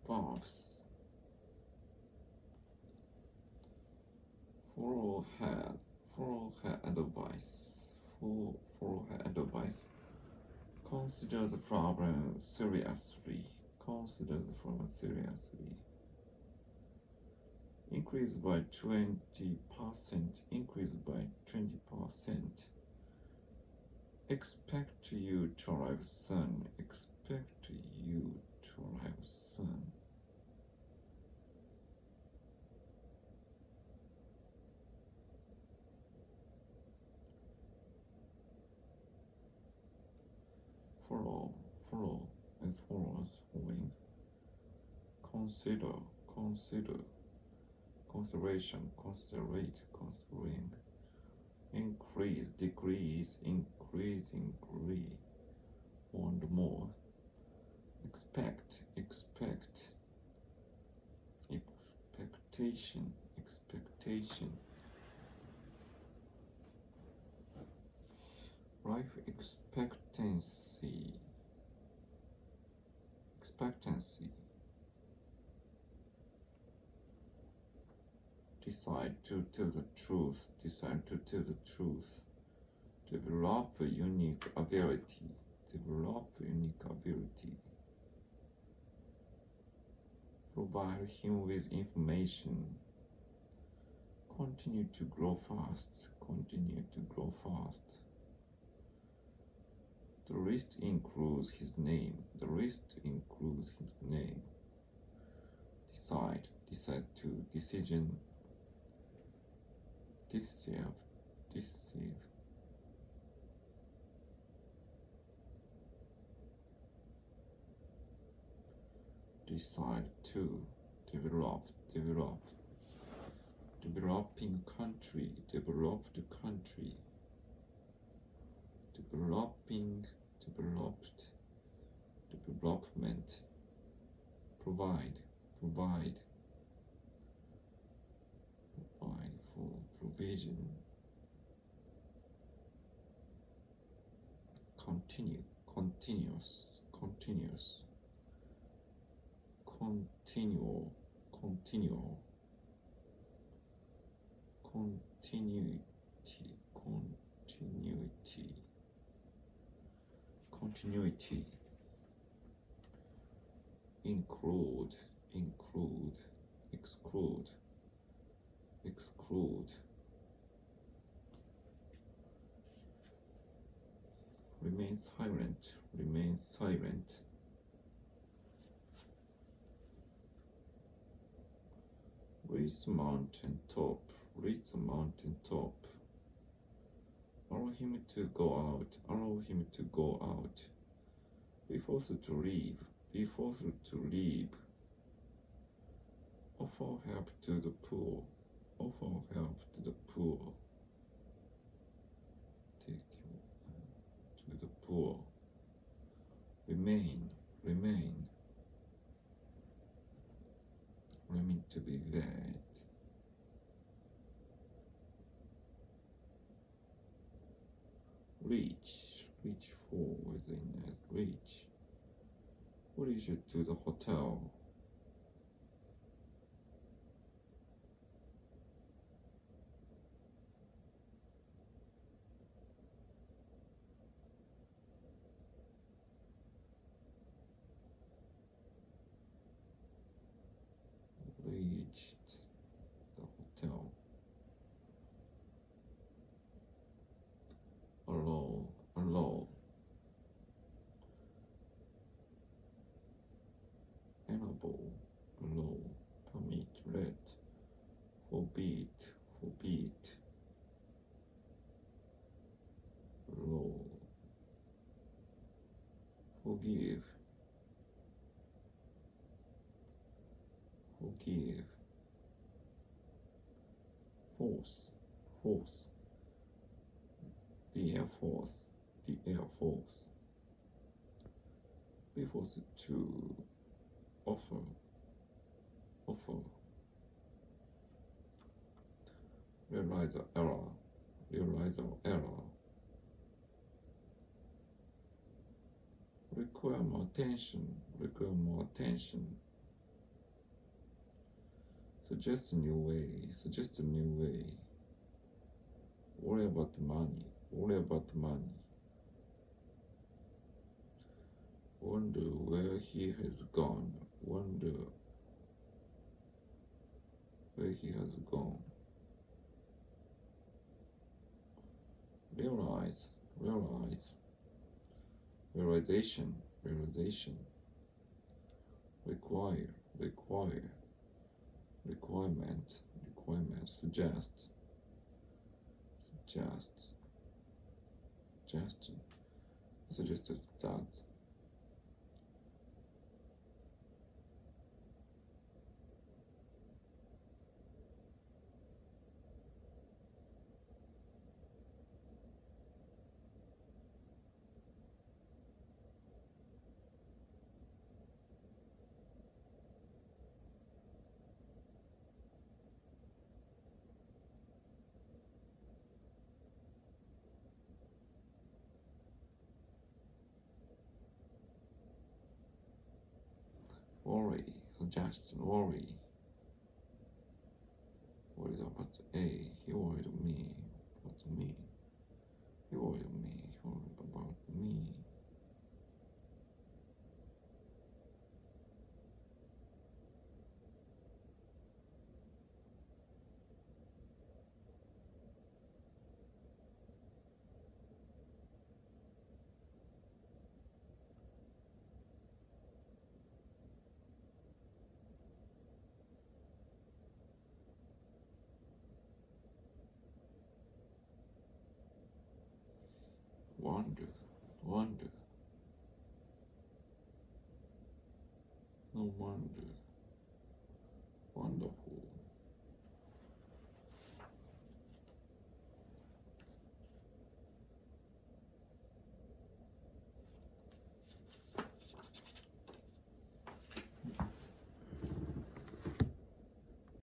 verbs. Follow her advice. Follow her advice. Consider the problem seriously. Consider the problem seriously. Increase by 20%. Increase by 20%. Expect you to arrive soon. Expect you to arrive soon. Follow as follows, following. Consider, consideration, considerate, considering. Increase, decrease, increase, and more. Expect, expectation. Life expectancy. Decide to tell the truth. Develop a unique ability. Provide him with information. Continue to grow fast. The list includes his name. Decide to, decision, deceive. Decide to, develop. Developing country, developed. Development. Provide for provision. Continuous. Continuity. Include. Exclude. Remain silent. Reach the mountain top. Allow him to go out. Be forced to leave. Offer help to the poor. Take to the poor. Remain to be vet. Reach for within it. Reach to the hotel. Reached the hotel. Allow. Enable. Allow. Permit. Let. Forbid. Allow. Forgive. Force. The Air Force. Be forced to offer. Realize the error. Require more attention. Suggest a new way. Suggest a new way. Worry about the money. Worry about the money. Wonder where he has gone. Wonder where he has gone. Realize. Realize. Realization. Realization. Require. Require. Requirement. Requirement. Suggest. Suggest. Suggestion. Suggested that. Worry. Suggestion. Worry. Worried about A. He worried me. About me. He worried me. He worried about me. Wonder. Wonder. No wonder.